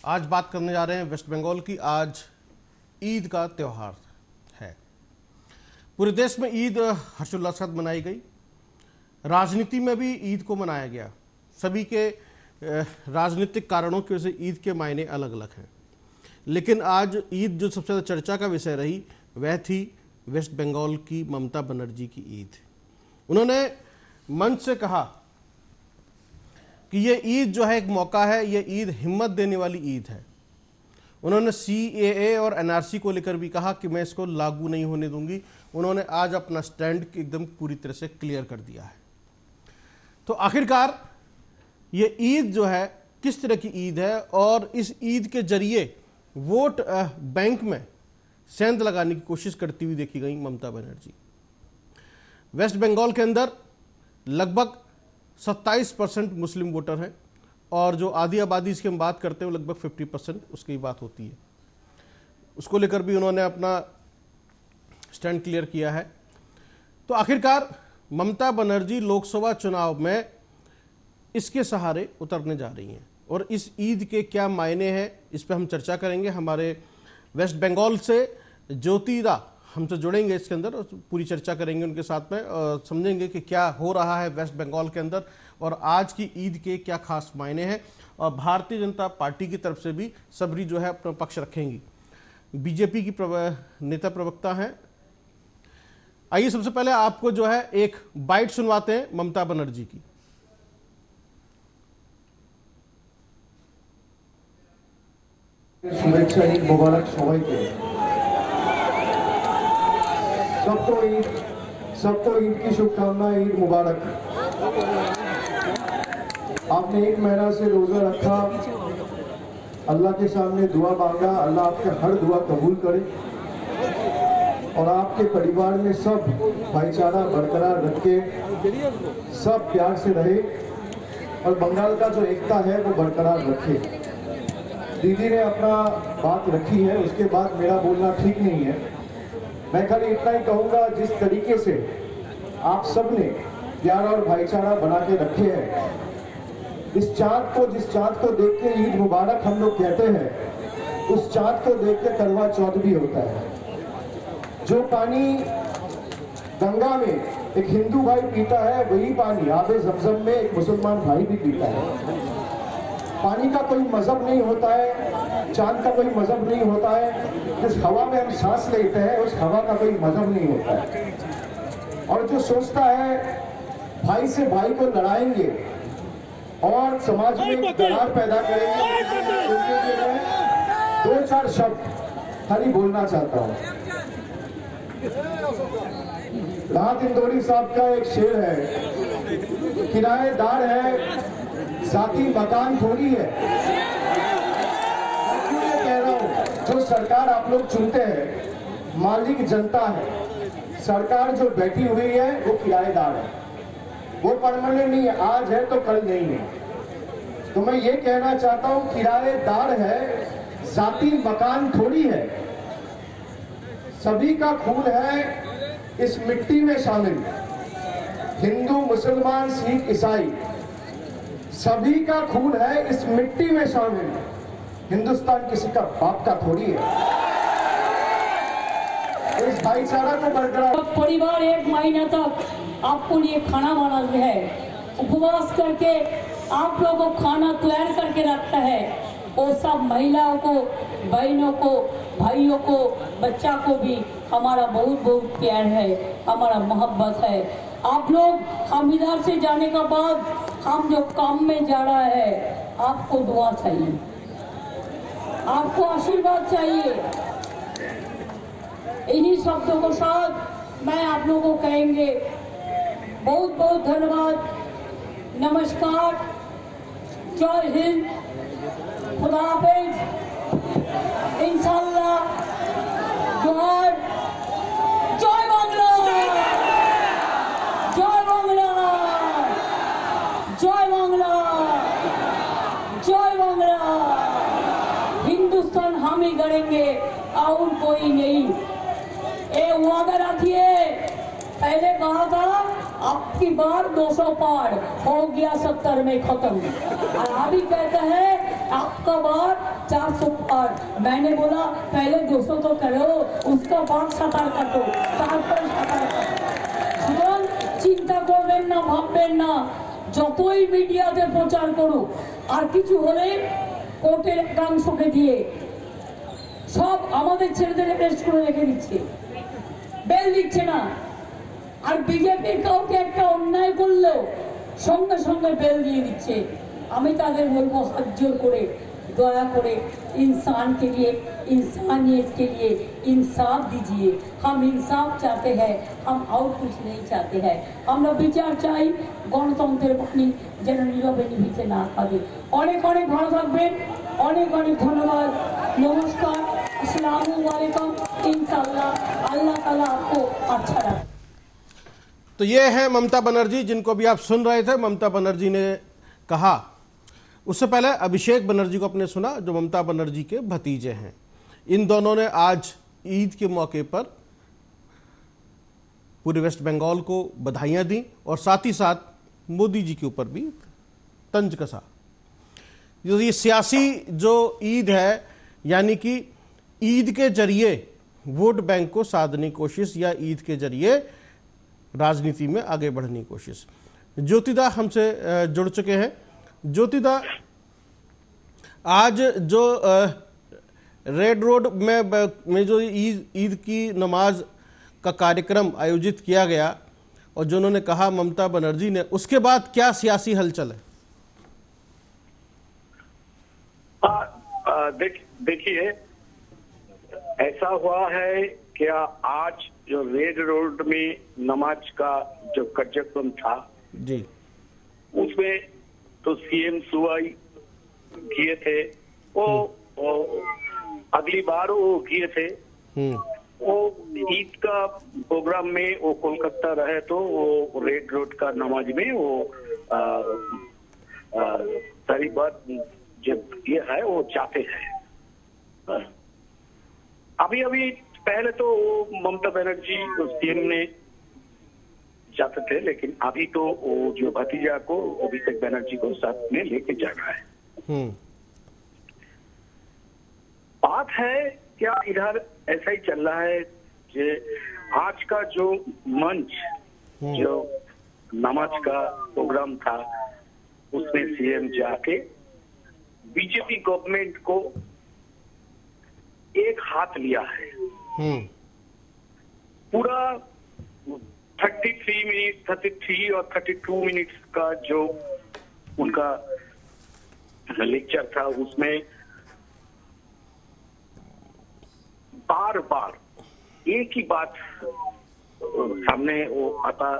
आज बात करने जा रहे हैं वेस्ट बंगाल की। आज ईद का त्यौहार है। पूरे देश में ईद हर्षोल्लास के साथ मनाई गई। राजनीति में भी ईद को मनाया गया। सभी के राजनीतिक कारणों की वजह से ईद के मायने अलग अलग हैं, लेकिन आज ईद जो सबसे ज़्यादा चर्चा का विषय रही वह थी वेस्ट बंगाल की ममता बनर्जी की ईद। उन्होंने मंच से कहा कि ये ईद जो है एक मौका है, ये ईद हिम्मत देने वाली ईद है। उन्होंने CAA और NRC को लेकर भी कहा कि मैं इसको लागू नहीं होने दूंगी। उन्होंने आज अपना स्टैंड एकदम पूरी तरह से क्लियर कर दिया है। तो आखिरकार ये ईद जो है किस तरह की ईद है और इस ईद के जरिए वोट बैंक में सेंध लगाने की कोशिश करती हुई देखी गई ममता बनर्जी। वेस्ट बंगाल के अंदर लगभग 27% मुस्लिम वोटर हैं और जो आधी आबादी इसकी हम बात करते हैं वो लगभग 50% उसकी बात होती है। उसको लेकर भी उन्होंने अपना स्टैंड क्लियर किया है। तो आखिरकार ममता बनर्जी लोकसभा चुनाव में इसके सहारे उतरने जा रही हैं और इस ईद के क्या मायने हैं इस पर हम चर्चा करेंगे। हमारे वेस्ट बंगाल से ज्योतिरा हमसे जुड़ेंगे इसके अंदर और पूरी चर्चा करेंगे उनके साथ में और समझेंगे कि क्या हो रहा है वेस्ट बंगाल के अंदर और आज की ईद के क्या खास मायने हैं। और भारतीय जनता पार्टी की तरफ से भी सबरी जो है अपना पक्ष रखेंगी। बीजेपी की नेता प्रवक्ता हैं। आइए सबसे पहले आपको जो है एक बाइट सुनवाते हैं ममता बनर्जी की। शुभेच्छा ईद मुबारक सबाइके। सबको ईद की शुभकामनाएं, ईद मुबारक। आपने एक महीना से रोजा रखा, अल्लाह के सामने दुआ मांगा, अल्लाह आपके हर दुआ कबूल करे और आपके परिवार में सब भाईचारा बरकरार रखे, सब प्यार से रहे और बंगाल का जो एकता है वो बरकरार रखे। दीदी ने अपना बात रखी है, उसके बाद मेरा बोलना ठीक नहीं है। मैं खाली इतना ही कहूंगा, जिस तरीके से आप सब ने प्यार और भाईचारा बना के रखे हैं, जिस चांद को देख के ईद मुबारक हम लोग कहते हैं, उस चांद को देख के करवा चौथ भी होता है। जो पानी गंगा में एक हिंदू भाई पीता है, वही पानी आबे ज़मज़म में एक मुसलमान भाई भी पीता है। पानी का कोई मजहब नहीं होता है, चांद का कोई मजहब नहीं होता है, जिस हवा में हम सांस लेते हैं उस हवा का कोई मजहब नहीं होता है। और जो सोचता है भाई से भाई को लड़ाएंगे और समाज में दरार पैदा करेंगे, उनके लिए मैं 2-4 शब्द खाली बोलना चाहता हूँ। राहत इंदौरी साहब का एक शेर है, किराएदार है जाती मकान थोड़ी है। मैं क्यों ये कह रहा हूँ, जो सरकार आप लोग चुनते हैं मालिक जनता है, सरकार जो बैठी हुई है वो किराएदार है, वो परमानेंट नहीं है, आज है तो कल नहीं है। तो मैं ये कहना चाहता हूँ, किराएदार है जाती मकान थोड़ी है। सभी का खून है इस मिट्टी में शामिल, हिंदू मुसलमान सिख ईसाई सभी का खून है इस मिट्टी में शामिल। हिंदुस्तान किसी का बाप का थोड़ी है। इस भाईचारा को बरकरार। परिवार एक महीने तक आपको लिए खाना बनाते हैं, उपवास करके आप लोगों को खाना तैयार करके रखता है। वो सब महिलाओं को, बहनों को, भाइयों को, बच्चा को भी हमारा बहुत बहुत प्यार है, हमारा मोहब्बत है। आप लोग, हम इधर से जाने के बाद हम जो काम में जा रहा है, आपको दुआ चाहिए, आपको आशीर्वाद चाहिए। इन्हीं शब्दों के साथ मैं आप लोगों को कहेंगे बहुत बहुत धन्यवाद, नमस्कार, जय हिंद, खुदा हाफिज, इंशाअल्लाह, जोहार, जय बांग्ला, जय बांग्ला, जय बांग्ला, जय बांग्ला। हिंदुस्तान हम ही गढ़ेंगे और कोई नहीं। ये वादा रखिए, पहले कहा था आपकी बार 200 पार हो गया, 70 में खत्म। और अभी कहते हैं आपका बार 400 पार। मैंने बोला पहले 200 तो करो, उसका बाद 7 কাটো, তারপরে 7 কাটো। সুতরাং চিন্তা করবেন না, ভাববেন না, যতই মিডিয়াতে প্রচার করুক আর কিছু হলে কোর্টের একাংশকে দিয়ে সব আমাদের ছেলেদের অ্যারেস্ট করে রেখে দিচ্ছে, বেল দিচ্ছে না। আর বিজেপির কাউকে একটা অন্যায় করলেও সঙ্গে সঙ্গে বেল দিয়ে দিচ্ছে। আমি তাদের বলবো হাত জোর করে, दया करे इंसान के लिए, इंसानियत के लिए इंसाफ दीजिए। हम इंसाफ चाहते हैं, हम और कुछ नहीं चाहते हैं। আমরা বিচার চাই, গণতন্ত্রের পানি যেন নীরবে নিভিতে না খাবে। অনেক অনেক ভালো থাকবেন, অনেক অনেক ধন্যবাদ, নমস্কার, আসসালামু আলাইকুম। इंशाल्लाह अल्लाह ताला आपको अच्छा रखे। तो ये है ममता बनर्जी, जिनको भी आप सुन रहे थे। ममता बनर्जी ने कहा, उससे पहले अभिषेक बनर्जी को आपने सुना, जो ममता बनर्जी के भतीजे हैं। इन दोनों ने आज ईद के मौके पर पूरे वेस्ट बंगाल को बधाइयां दी और साथ ही साथ मोदी जी के ऊपर भी तंज कसा। ये सियासी जो ईद है, यानी कि ईद के जरिए वोट बैंक को साधने की कोशिश या ईद के जरिए राजनीति में आगे बढ़ने की कोशिश। ज्योतिदा हमसे जुड़ चुके हैं। ज्योतिदा, आज जो रेड रोड में जो ईद की नमाज का कार्यक्रम आयोजित किया गया और जो उन्होंने कहा ममता बनर्जी ने, उसके बाद क्या सियासी हलचल है? देखिए, ऐसा हुआ है क्या, आज जो रेड रोड में नमाज का जो कार्यक्रम था जी, उसमें तो सीएम सुवाई किए थे, वो अगली बार वो किए थे। वो ईद का प्रोग्राम में वो कोलकाता रहे तो वो रेड रोड का नमाज में वो सारी बात जब ये है वो जाते हैं। अभी अभी पहले तो ममता बनर्जी सीएम ने जाते थे, लेकिन अभी तो वो जो भतीजा को अभिषेक बनर्जी को साथ में लेके जा रहा है। बात है क्या, इधर ऐसा ही चल रहा है कि आज का जो मंच, जो नमाज का प्रोग्राम था, उसमें सीएम जाके बीजेपी गवर्नमेंट को एक हाथ लिया है। पूरा 33 और 32 मिनट्स का जो उनका लेक्चर था, उसमें बार बार एक ही बात सामने वो आता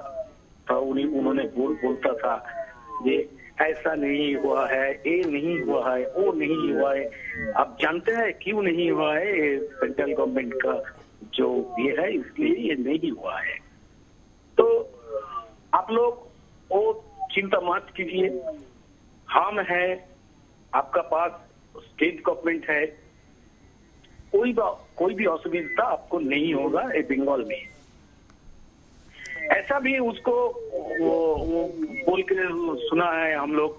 था। उन्होंने बोलता था ये ऐसा नहीं हुआ है, ये नहीं हुआ है, वो नहीं हुआ है। आप जानते हैं क्यों नहीं हुआ है? सेंट्रल गवर्नमेंट का जो ये है, इसलिए ये नहीं हुआ है। तो आप लोग वो चिंता मत कीजिए, हम हैं, आपका पास स्टेट गवर्नमेंट है, कोई भी असुविधा आपको नहीं होगा ये बंगाल में। ऐसा भी उसको वो बोल के सुना है हम लोग,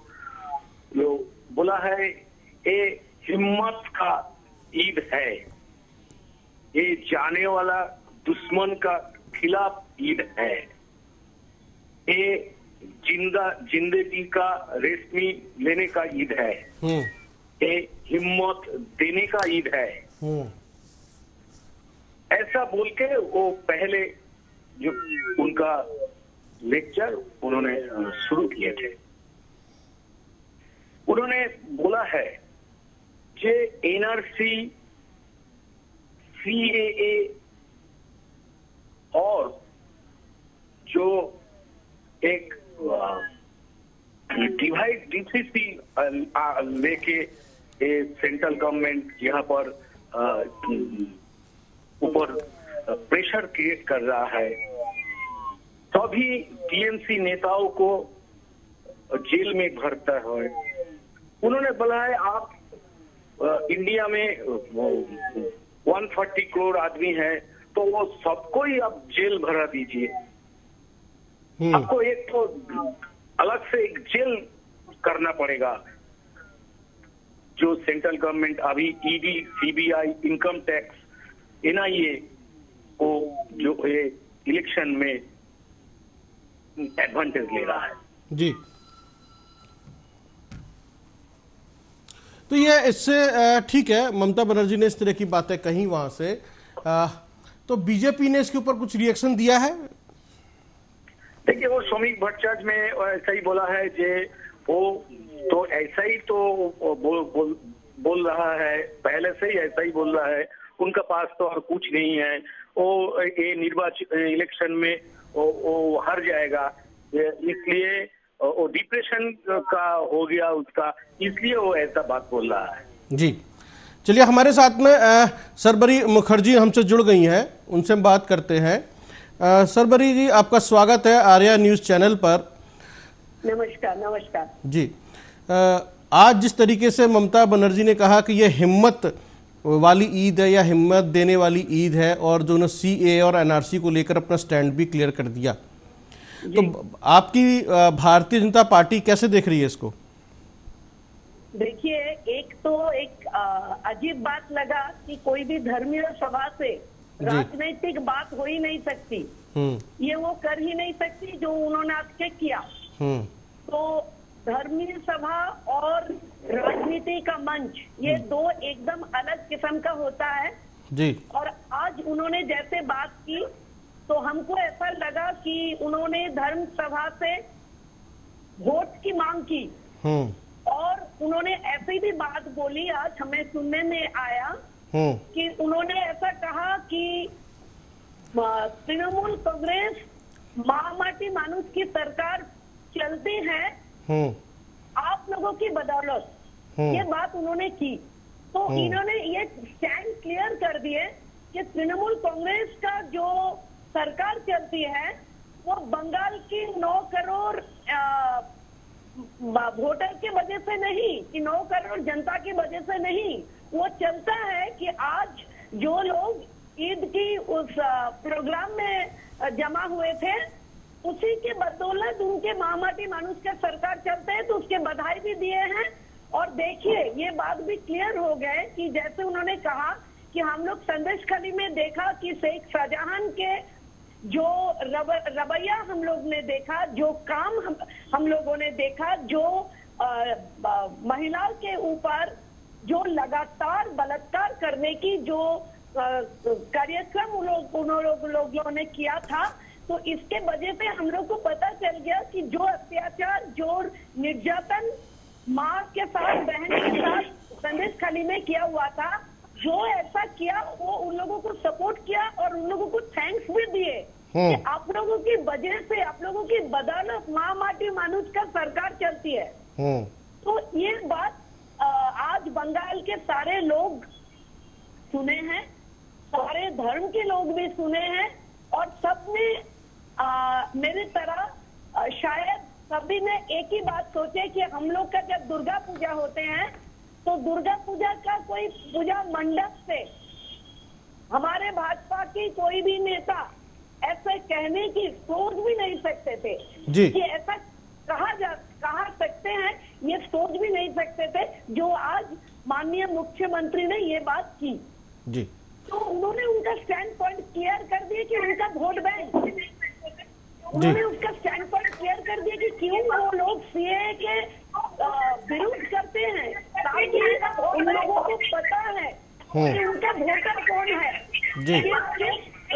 जो बोला है ये हिम्मत का ईद है, ये जाने वाला दुश्मन का खिलाफ ईद है, ये जिंदगी का रेशमी लेने का ईद है, ये हिम्मत देने का ईद है। ऐसा बोल के वो पहले जो उनका लेक्चर उन्होंने शुरू किए थे। उन्होंने बोला है कि एनआरसी, सीएए और जो एक डिवाइड डीसीसी लेके सेंट्रल गवर्नमेंट यहाँ पर ऊपर प्रेशर क्रिएट कर रहा है, तभी टीएमसी नेताओं को जेल में भरता है। उन्होंने बोला है आप इंडिया में 140 करोड़ आदमी है, तो वो सबको ही आप जेल भरा दीजिए। आपको एक तो अलग से एक जेल करना पड़ेगा। जो सेंट्रल गवर्नमेंट अभी ED, CBI, income tax, NIA को जो ये इलेक्शन में एडवांटेज ले रहा है। जी, तो ये इससे ठीक है, ममता बनर्जी ने इस तरह की बातें कही वहां से, तो बीजेपी ने इसके ऊपर कुछ रिएक्शन दिया है? देखिए, वो श्रमिक भट्टाचार्य में ऐसा ही बोला है जे वो तो ऐसा ही तो बोल रहा है, पहले से ही ऐसा ही बोल रहा है, उनका पास तो और कुछ नहीं है, वो ये निर्वाचन इलेक्शन में वो हार जाएगा, इसलिए वो डिप्रेशन का हो गया उसका, इसलिए वो ऐसा बात बोल रहा है। जी, चलिए, हमारे साथ में सरबरी मुखर्जी हमसे जुड़ गई हैं, उनसे हम बात करते हैं। सरबरी जी, आपका स्वागत है आर्या न्यूज चैनल पर। नमस्कार। नमस्कार जी, आज जिस तरीके से ममता बनर्जी ने कहा कि ये हिम्मत वाली ईद है या हिम्मत देने वाली ईद है, और जो उन्होंने सीए और एनआरसी को लेकर अपना स्टैंड भी क्लियर कर दिया, तो आपकी भारतीय जनता पार्टी कैसे देख रही है इसको? देखिए, एक अजीब बात लगा कि कोई भी धर्मीय सभा से राजनीतिक बात हो ही नहीं सकती, ये वो कर ही नहीं सकती जो उन्होंने आज के किया। तो धर्मीय सभा और राजनीति का मंच, ये दो एकदम अलग किस्म का होता है जी। और आज उन्होंने जैसे बात की तो हमको ऐसा लगा कि उन्होंने धर्म सभा से वोट की मांग की, और उन्होंने ऐसी भी बात बोली, आज हमें सुनने में आया कि उन्होंने ऐसा कहा कि तृणमूल कांग्रेस महामाटी मानुष की सरकार चलती है आप लोगों की बदौलत, ये बात उन्होंने की। तो इन्होंने ये स्टैंड क्लियर कर दिए कि तृणमूल कांग्रेस का जो सरकार चलती है वो बंगाल की 9 करोड़ वोटर की वजह से नहीं, कि 9 करोड़ जनता की वजह से नहीं, वो चलता है कि आज जो लोग ईद की उस प्रोग्राम में जमा हुए थे उसी के बदौलत उनके महामाटी मानुष के सरकार चलते हैं, तो उसके बधाई भी दिए हैं। और देखिए, ये बात भी क्लियर हो गए कि जैसे उन्होंने कहा कि हम लोग संदेश खाली में देखा कि शेख शाहजहां के जो रवैया हम लोग ने देखा, जो काम हम लोगों ने देखा, जो महिलाओं के ऊपर जो लगातार बलात्कार करने की जो कार्यक्रम उन लोगों ने किया था, तो इसके वजह से हम लोग को पता चल गया कि जो अत्याचार, जो निर्यातन माँ के साथ, बहन के साथ संदेश खाली में किया हुआ था, जो ऐसा किया वो उन लोगों को सपोर्ट किया और उन लोगों को थैंक्स भी दिए कि आप लोगों की वजह से, आप लोगों की बदौलत माँ माटी मानुष का सरकार चलती है। तो ये बात आज बंगाल के सारे लोग सुने हैं, सारे धर्म के लोग भी सुने हैं, और सबने मेरी तरह शायद सभी ने एक ही बात सोचे कि हम लोग का जब दुर्गा पूजा होते हैं तो दुर्गा पूजा का कोई पूजा मंडप से हमारे भाजपा की कोई भी नेता ऐसे कहने की सोच भी नहीं सकते थे जी। कि ऐसा कहा सकते हैं, ये सोच भी नहीं सकते थे, जो आज माननीय मुख्यमंत्री ने ये बात की जी। तो उन्होंने उनका स्टैंड पॉइंट क्लियर कर दिया कि उनका वोट बैंक, उन्होंने उसका स्टैंड पॉइंट क्लियर कर दिया कि क्यों वो लोग सीए के विरोध करते हैं, ताकि उन लोगों को पता है कि उनका वोटर कौन है,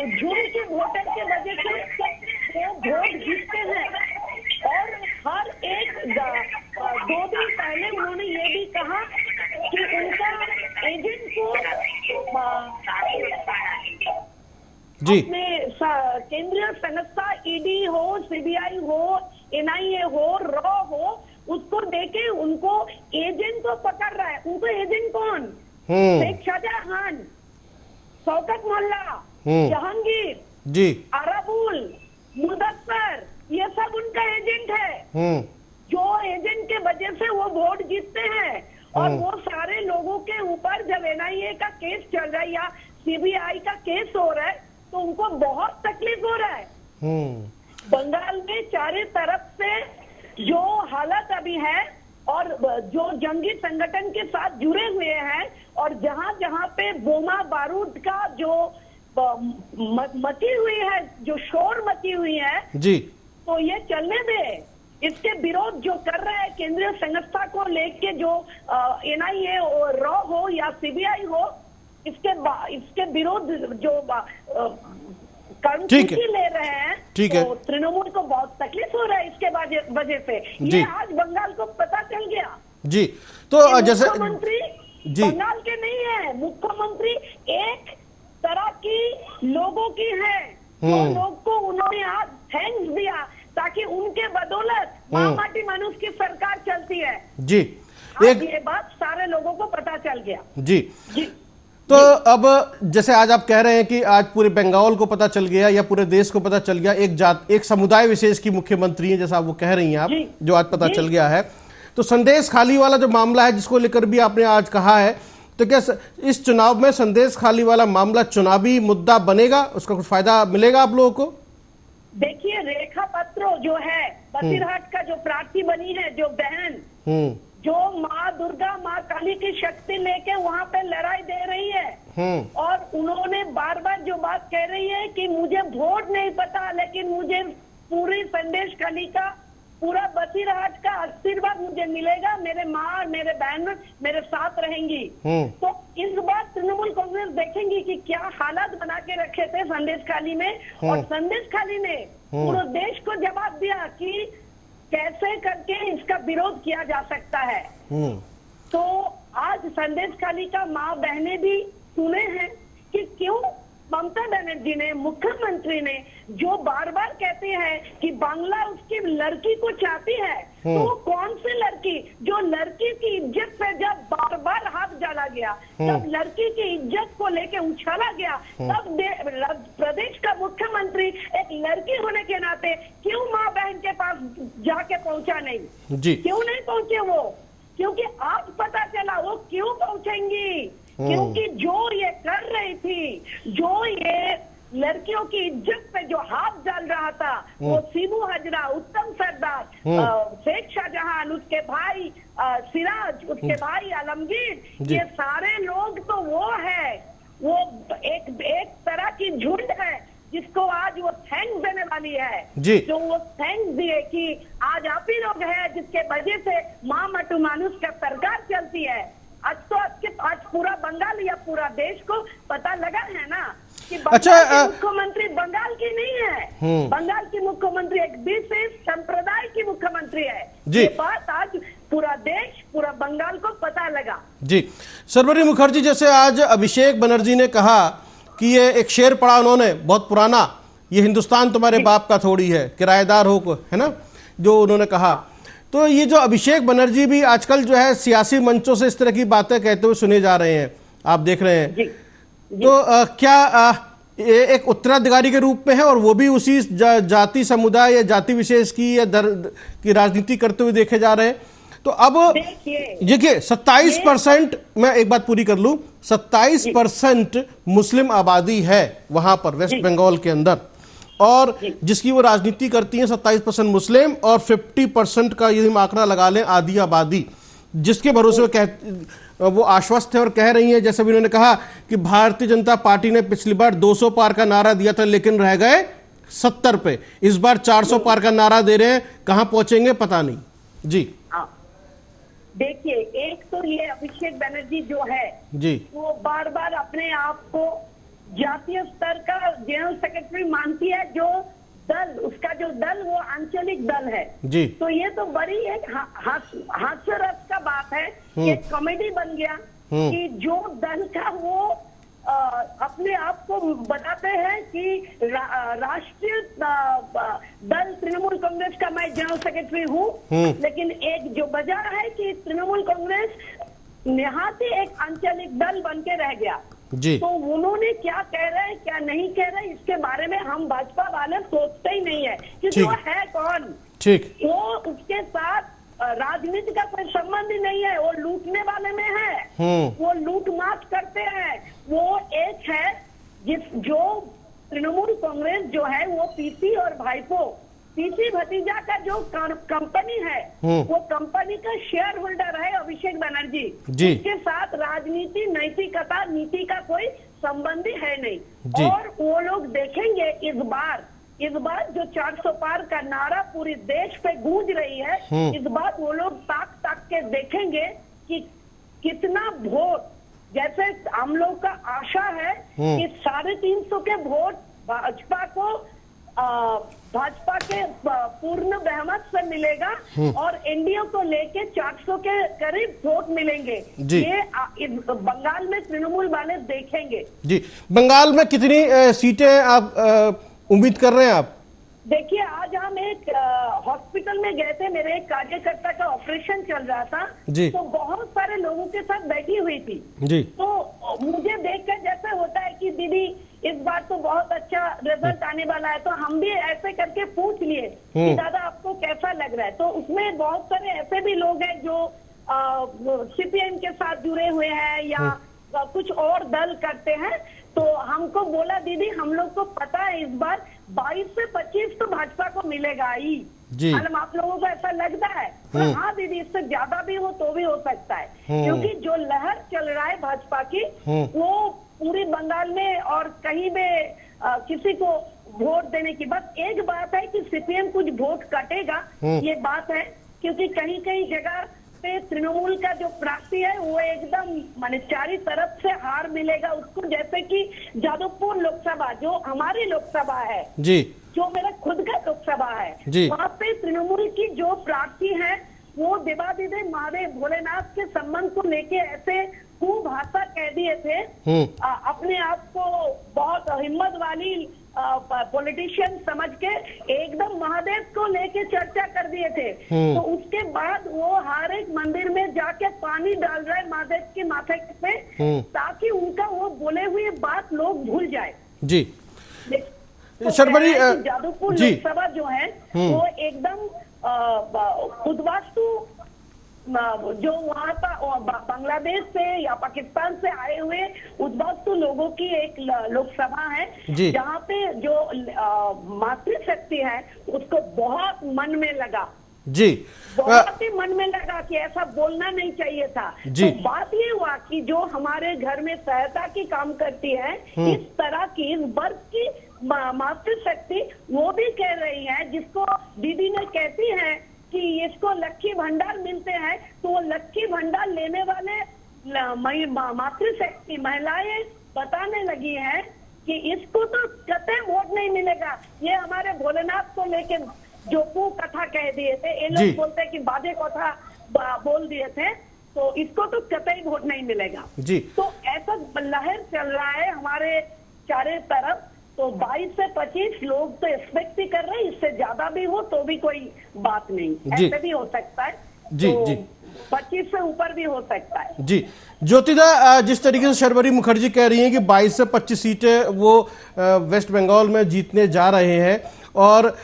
झूठ के वोटर के वजह से वो वोट जीतते हैं। और हर एक 2 दिन पहले उन्होंने ये भी कहा कि उनका एजेंट को अपने केंद्रीय संस्था ईडी हो, सीबीआई हो, एनआईए हो, रॉ हो, उसको देके उनको एजेंट को पकड़ रहा है। उनको एजेंट कौन? शेख शाहजहां, शौकत मोहल्ला, जहांगीर जी, अराबुल, मुदस्सर, ये सब उनका एजेंट है, जो एजेंट के वजह से वो वोट जीतते हैं। और वो सारे लोगों के ऊपर जब एनआईए का केस चल रहा है या सीबीआई का केस हो रहा है तो उनको बहुत तकलीफ हो रहा है। बंगाल में चारों तरफ से जो हालत अभी है और जो जंगी संगठन के साथ जुड़े हुए हैं, और जहां जहां पे बोमा बारूद का जो मची हुई है, जो शोर मची हुई है जी, तो ये चलने दे। इसके विरोध जो कर रहे हैं केंद्रीय संस्था को लेके, जो NIA और रॉ हो या CBI हो, इसके विरोध जो कर्मसूची ले रहे हैं, ठीक है, तो तृणमूल को बहुत तकलीफ हो रहा है इसके वजह से। ये आज बंगाल को पता चल गया जी। तो जैसे मुख्यमंत्री बंगाल के नहीं है, मुख्यमंत्री एक तरह की लोगों की है, तो लोग को उन्होंने आज थैंक्स दिया ताकि उनके बदौलत माटी मानुष की सरकार चलती है जी। ये बात सारे लोगों को पता चल गया जी। तो अब जैसे आज आप कह रहे हैं कि आज पूरे बंगाल को पता चल गया या पूरे देश को पता चल गया, एक समुदाय विशेष की मुख्यमंत्री है, जैसा वो कह रही हैं आप, जो आज पता चल गया है। तो संदेश खाली वाला जो मामला है, जिसको लेकर भी आपने आज कहा है, तो क्या इस चुनाव में संदेश खाली वाला मामला चुनावी मुद्दा बनेगा? उसका कुछ फायदा मिलेगा आप लोगों को? देखिए, रेखा पत्रो जो है बसीरहाट का जो प्रार्थी बनी है, जो बहन जो माँ दुर्गा माँ काली की शक्ति लेके वहाँ पे लड़ाई दे रही है, और उन्होंने बार बार जो बात कह रही है कि मुझे वोट नहीं पता, लेकिन मुझे पूरी संदेश खाली का पूरा बसीरहाट का आशीर्वाद मुझे मिलेगा, मेरे माँ और मेरे बहन मेरे साथ रहेंगी। तो इस बार तृणमूल कांग्रेस देखेंगी कि क्या हालात बना के रखे थे संदेश खाली में, और संदेश खाली ने पूरे देश को जवाब दिया कि कैसे करके इसका विरोध किया जा सकता है। तो आज संदेश खाली का माँ बहने भी सुने हैं कि क्यों ममता बनर्जी ने, मुख्यमंत्री ने, जो बार बार कहते हैं कि बांग्ला उसकी लड़की को चाहती है, तो कौन सी लड़की, जो लड़की की इज्जत पे जब बार बार हाथ डाला गया, तब लड़की की इज्जत को लेके उछाला गया, तब प्रदेश का मुख्यमंत्री एक लड़की होने के नाते क्यों माँ बहन के पास जाके पहुंचा नहीं जी। क्यों नहीं पहुंचे वो? क्योंकि आज पता चला वो क्यों पहुंचेंगी, क्योंकि जो ये कर रही थी, जो ये लड़कियों की इज्जत पे जो हाथ डाल रहा था, वो शिबू हजरा, उत्तम सरदार, शेख शाहजहां, उसके भाई सिराज, उसके भाई आलमगीर, ये सारे लोग तो वो है, वो एक तरह की झुंड है जिसको आज वो थैंक्स देने वाली है जी। जो वो थैंक्स दिए कि आज आप ही लोग हैं जिसके वजह से माँ मटू मानुष का सरकार चलती है। आज पूरा बंगाल या पूरा देश को पता लगा है ना कि मुख्यमंत्री बंगाल की नहीं है, बंगाल की मुख्यमंत्री एक विशेष संप्रदाय की मुख्यमंत्री है जी। ये बात आज पूरा देश, पूरा बंगाल को पता लगा जी। शर्वरी मुखर्जी, जैसे आज अभिषेक बनर्जी ने कहा कि ये एक शेर पड़ा उन्होंने बहुत पुराना, ये हिंदुस्तान तुम्हारे बाप का थोड़ी है, किराएदार हो को, है ना, जो उन्होंने कहा। तो ये जो अभिषेक बनर्जी भी आजकल जो है सियासी मंचों से इस तरह की बातें कहते हुए सुने जा रहे हैं, आप देख रहे हैं। तो क्या एक उत्तराधिकारी के रूप में है और वो भी उसी जाति समुदाय या जाति विशेष की या की राजनीति करते हुए देखे जा रहे हैं? तो अब देखिए 27%, मैं एक बात पूरी कर लूं, 27% मुस्लिम आबादी है वहां पर वेस्ट बंगाल के अंदर, और जिसकी वो राजनीति करती है 27% मुस्लिम और 50% का यदि आंकड़ा लगा लें आधी आबादी, जिसके भरोसे वो आश्वस्त है और कह रही है, जैसे भी उन्होंने कहा कि भारतीय जनता पार्टी ने पिछली बार 200 पार का नारा दिया था लेकिन रह गए 70 पे, इस बार 400 पार का नारा दे रहे हैं, कहां पहुंचेंगे पता नहीं जी। देखिए, एक तो ये अभिषेक बनर्जी जो है जी, वो बार बार अपने आप को जातीय स्तर का जनरल सेक्रेटरी मानती है, जो दल, उसका जो दल वो आंचलिक दल है जी। तो ये तो बड़ी एक हास्यरस का बात है, ये कॉमेडी बन गया कि जो दल का वो अपने आप को बताते हैं कि राष्ट्रीय दल तृणमूल कांग्रेस का मैं जनरल सेक्रेटरी हूँ, लेकिन एक जो वजह है कि तृणमूल कांग्रेस निहाती एक आंचलिक दल बन के रह गया जी। तो उन्होंने क्या कह रहे हैं क्या नहीं कह रहे, इसके बारे में हम भाजपा वाले सोचते ही नहीं है कि वो है कौन, ठीक, वो उसके साथ राजनीति का कोई संबंध ही नहीं है, वो लूटने वाले में है, वो लूट मार करते हैं। वो एक है जो तृणमूल कांग्रेस जो है वो पीसी और भाईपो, टीसी भतीजा का जो कंपनी है वो कंपनी का शेयर होल्डर है अभिषेक बनर्जी जी। इसके साथ राजनीति, नैतिकता, नीति का कोई संबंधी है जी। नहीं। और वो लोग देखेंगे इस बार जो 400 पार का नारा पूरी देश पे गूंज रही है, इस बार वो लोग ताक के देखेंगे कि कितना वोट, जैसे हम लोग का आशा है कि 350 के वोट भाजपा के पूर्ण बहुमत से मिलेगा और एनडीए को लेके 400 के करीब वोट मिलेंगे। ये बंगाल में तृणमूल वाले देखेंगे। जी, बंगाल में कितनी सीटें आप उम्मीद कर रहे हैं आप? देखिए, आज हम एक हॉस्पिटल में गए थे, मेरे एक कार्यकर्ता का ऑपरेशन चल रहा था जी। तो बहुत सारे लोगों के साथ बैठी हुई थी जी। तो मुझे देखकर जैसे होता है कि दीदी इस बार तो बहुत अच्छा रिजल्ट आने वाला है, तो हम भी ऐसे करके पूछ लिए कि दादा आपको कैसा लग रहा है। तो उसमें बहुत सारे ऐसे भी लोग हैं जो सीपीएम के साथ जुड़े हुए हैं या कुछ और दल करते हैं। तो हमको बोला दीदी हम लोग को पता है इस बार 22 से 25 तो भाजपा को मिलेगा ही। मतलब आप लोगों को ऐसा लगता है? तो हाँ दीदी, इससे ज्यादा भी हो तो भी हो सकता है, क्योंकि जो लहर चल रहा है भाजपा की वो पूरी बंगाल में और कहीं भी किसी को वोट देने की, बस एक बात है कि सीपीएम कुछ वोट कटेगा, ये बात है, क्योंकि कहीं कहीं जगह पे तृणमूल का जो प्रार्थी है वो एकदम माने चारी तरफ से हार मिलेगा उसको, जैसे कि जादवपुर लोकसभा जो हमारी लोकसभा है जी, जो मेरा खुद का लोकसभा है, वहाँ पे तृणमूल की जो प्रार्थी है वो देवादिदेव महादेव भोलेनाथ के संबंध को लेके ऐसे कुभाषा कह दिए थे, अपने आप को बहुत हिम्मत वाली पॉलिटिशियन समझ के एकदम महादेव को लेके चर्चा कर दिए थे। तो उसके बाद वो हर एक मंदिर में जाके पानी डाल रहा है महादेव के माथे पे, ताकि उनका वो बोले हुए बात लोग भूल जाए। जी तो शर्बरी जादवपुर लोकसभा जो है वो एकदम उद्वास्तु जो वहाँ का बांग्लादेश से या पाकिस्तान से आए हुए उद्वास्तु लोगों की एक लोकसभा है, जहाँ पे जो मातृशक्ति है उसको बहुत मन में लगा जी, बहुत ही मन में लगा कि ऐसा बोलना नहीं चाहिए था। तो बात ये हुआ कि जो हमारे घर में सहायता की काम करती है, इस तरह की इस वर्ग की मातृशक्ति वो भी कह रही है, जिसको दीदी ने कहती है कि इसको लक्की भंडार मिलते हैं, तो वो लक्की भंडार लेने वाले मातृशक्ति महिलाएं बताने लगी हैं कि इसको तो कतई वोट नहीं मिलेगा। ये हमारे भोलेनाथ को लेके जो कथा कह दिए थे, ये लोग बोलते कि बाजे कथा बोल दिए थे, तो इसको तो कतई वोट नहीं मिलेगा जी। तो ऐसा लहर चल रहा है हमारे चारे तरफ। तो 22 से 25 लोग तो एक्सपेक्ट ही कर रहे हैं, इससे ज्यादा भी हो तो भी कोई बात नहीं, ऐसे भी हो सकता है जी, तो 25 से ऊपर भी हो सकता है जी। ज्योतिदा, जिस तरीके से शर्वरी मुखर्जी कह रही हैं कि 22 से 25 सीटें वो वेस्ट बंगाल में जीतने जा रहे हैं, और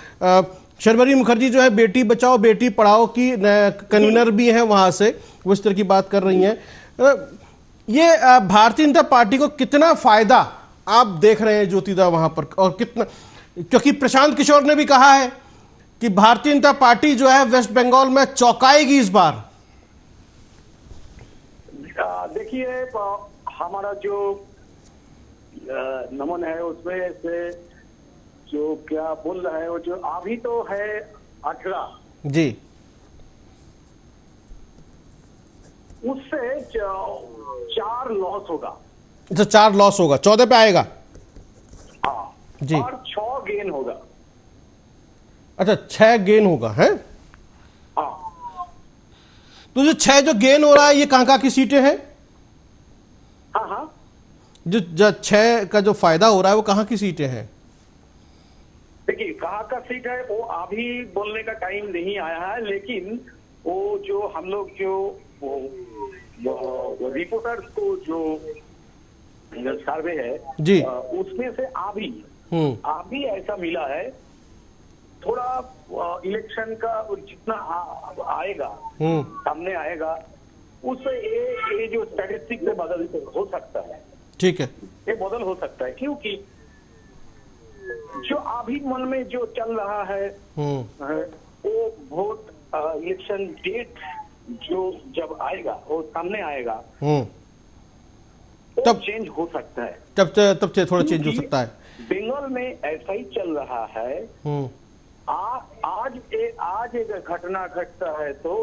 शर्वरी मुखर्जी जो है बेटी बचाओ बेटी पढ़ाओ की कन्वीनर भी हैं, वहां से वो इस तरह की बात कर रही हैं। ये भारतीय जनता पार्टी को कितना फायदा आप देख रहे हैं ज्योतिदा वहां पर, और कितना, क्योंकि प्रशांत किशोर ने भी कहा है कि भारतीय जनता पार्टी जो है वेस्ट बंगाल में चौंकाएगी इस बार। देखिए, हमारा जो नमन है उसमें से जो क्या बोल रहा है वो जो अभी तो है 18 जी, उससे 4 लॉस होगा, तो 4 लॉस होगा, 14 पे आएगा हाँ जी, और 6 गेन होगा। अच्छा, 6 गेन होगा है हाँ। तो जो 6 जो गेन हो रहा है ये कहां की सीटें हैं? हाँ हाँ, जो 6 का जो फायदा हो रहा है वो कहां की सीटें हैं? देखिए, कहाँ का सीट है वो अभी बोलने का टाइम नहीं आया है, लेकिन वो जो हम लोग जो रिपोर्टर्स को जो सर्वे है जी, उसमें से अभी ऐसा मिला है, थोड़ा इलेक्शन का जितना आएगा सामने आएगा उससे ये जो स्टैटिस्टिक में बदल हो सकता है। ठीक है, ये बदल हो सकता है, क्योंकि जो अभी मन में जो चल रहा है वो वोट इलेक्शन डेट जो जब आएगा वो सामने आएगा तब चेंज हो सकता है, तब थोड़ा चेंज हो सकता है। बंगाल में ऐसा ही चल रहा है। आज एक घटना घटता है तो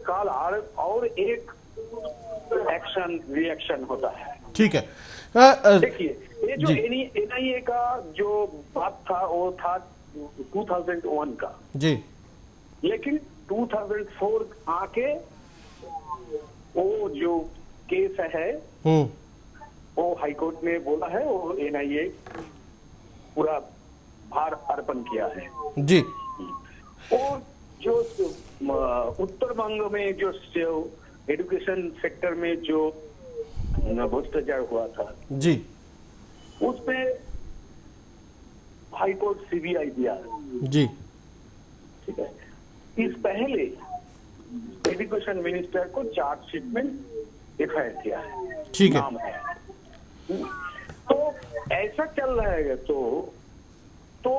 कल और एक एक्शन रिएक्शन होता है। ठीक है, देखिए ये जो NIA का जो बात था वो था 2001 का जी, लेकिन 2004 आके वो जो केस है वो हाईकोर्ट ने बोला है वो NIA पूरा भार अर्पण किया है जी। और जो उत्तर बंग में जो एजुकेशन सेक्टर में जो भ्रष्टाचार हुआ था जी, उसमें हाईकोर्ट CBI दिया जी। ठीक है, इस पहले एजुकेशन मिनिस्टर को चार्जशीट में FIR किया है, ठीक है, नाम है। तो ऐसा चल रहा है तो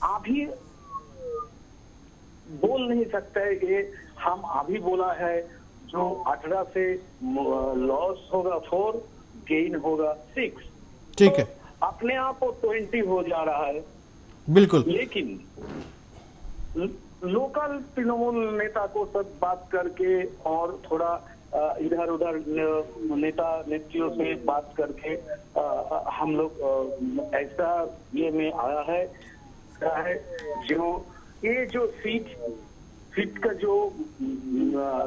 अभी बोल नहीं सकता है ये हम अभी बोला है जो 18 से लॉस होगा 4, गेन होगा 6, ठीक है, तो अपने आप वो 20 हो जा रहा है। बिल्कुल। लेकिन लोकल तृणमूल नेता को सब बात करके और थोड़ा इधर उधर नेता नेत्रियों से बात करके हम लोग ऐसा ये में आया है जो ये जो सीट का जो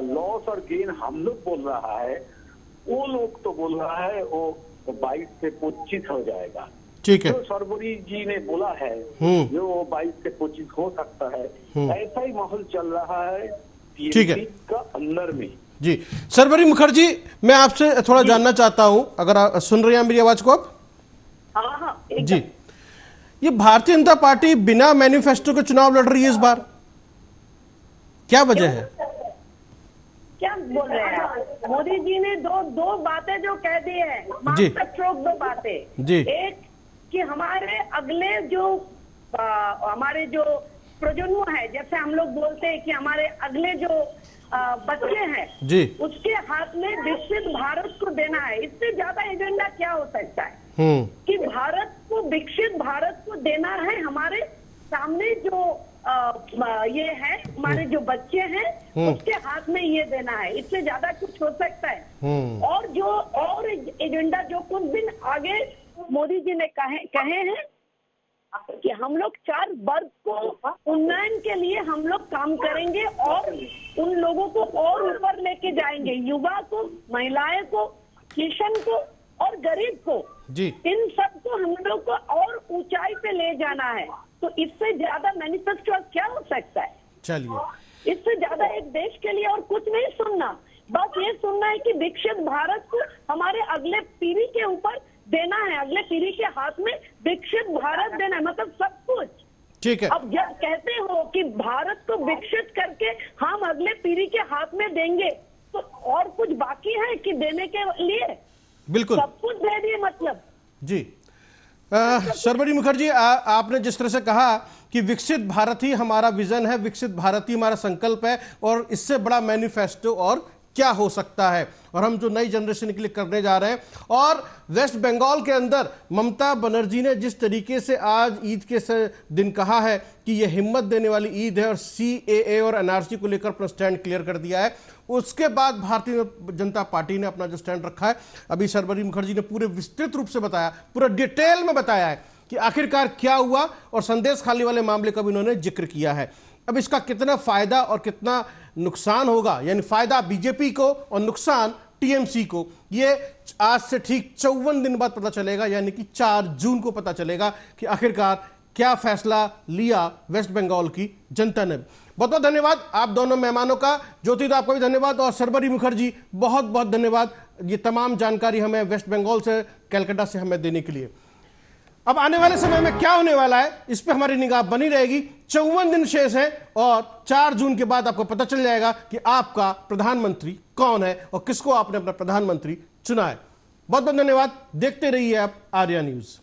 लॉस और गेन हम लोग बोल रहा है वो लोग तो बोल रहा है वो 22 से 25 हो जाएगा। ठीक है, जो सरबरी जी ने बोला है जो 22 से 25 हो सकता है, ऐसा ही माहौल चल रहा है ठीक है का अंदर में जी। सरबरी मुखर्जी, मैं आपसे थोड़ा जानना चाहता हूं, अगर आप सुन रहे हैं मेरी आवाज को आप? हाँ जी, ये भारतीय जनता पार्टी बिना मैनिफेस्टो के चुनाव लड़ रही है इस बार, क्या वजह है? क्या बोल रहे हैं आप? मोदी जी ने दो बातें जो कह दी है, जी, दो बातें जी। एक कि हमारे अगले जो हमारे जो प्रजन्म है, जैसे हम लोग बोलते हैं कि हमारे अगले जो बच्चे हैं जी, उसके हाथ में विकसित भारत को देना है। इससे ज्यादा एजेंडा क्या हो सकता है कि भारत को विकसित भारत को देना है। हमारे सामने जो ये है, हमारे जो बच्चे हैं उसके हाथ में ये देना है, इससे ज्यादा कुछ हो सकता है? और एजेंडा जो कुछ दिन आगे मोदी जी ने कहे हैं कि हम लोग 4 वर्ग को उन्नयन के लिए हम लोग काम करेंगे और उन लोगों को और ऊपर लेके जाएंगे, युवा को, महिलाएं को, किसान को और गरीब को जी। इन सबको हम लोग को और ऊंचाई पे ले जाना है। तो इससे ज्यादा मैनिफेस्टो क्या हो सकता है? चलिए, इससे ज्यादा एक देश के लिए और कुछ नहीं सुनना, बस ये सुनना है कि विकसित भारत को हमारे अगले पीढ़ी के ऊपर देना है, अगले पीढ़ी के हाथ में विकसित भारत देना है, मतलब सब कुछ। ठीक है, अब जब कहते हो कि भारत को विकसित करके हम अगले पीढ़ी के हाथ में देंगे, तो और कुछ बाकी है कि देने के लिए? बिल्कुल, सब कुछ दे दिए मतलब। जी। सरबरी मुखर्जी, आपने जिस तरह से कहा कि विकसित भारत ही हमारा विजन है, विकसित भारत ही हमारा संकल्प है, और इससे बड़ा मैनिफेस्टो और क्या हो सकता है, और हम जो नई जनरेशन के लिए करने जा रहे हैं। और वेस्ट बंगाल के अंदर ममता बनर्जी ने जिस तरीके से आज ईद के दिन कहा है कि यह हिम्मत देने वाली ईद है और CAA और NRC को लेकर अपना स्टैंड क्लियर कर दिया है, उसके बाद भारतीय जनता पार्टी ने अपना जो स्टैंड रखा है, अभी सरबरी मुखर्जी ने पूरे विस्तृत रूप से बताया, पूरा डिटेल में बताया है कि आखिरकार क्या हुआ, और संदेश खाली वाले मामले का भी उन्होंने जिक्र किया है। अब इसका कितना फायदा और कितना नुकसान होगा, यानी फायदा बीजेपी को और नुकसान TMC को, ये आज से ठीक 54 दिन बाद पता चलेगा, यानी कि 4 जून को पता चलेगा कि आखिरकार क्या फैसला लिया वेस्ट बंगाल की जनता ने। बहुत बहुत धन्यवाद आप दोनों मेहमानों का। ज्योति, तो आपका भी धन्यवाद, और सरबरी मुखर्जी बहुत बहुत धन्यवाद, ये तमाम जानकारी हमें वेस्ट बंगाल से, कलकत्ता से हमें देने के लिए। अब आने वाले समय में क्या होने वाला है इस पे हमारी निगाह बनी रहेगी। 54 दिन शेष है और 4 जून के बाद आपको पता चल जाएगा कि आपका प्रधानमंत्री कौन है और किसको आपने अपना प्रधानमंत्री चुना है। बहुत बहुत धन्यवाद, देखते रहिए आप आर्या न्यूज।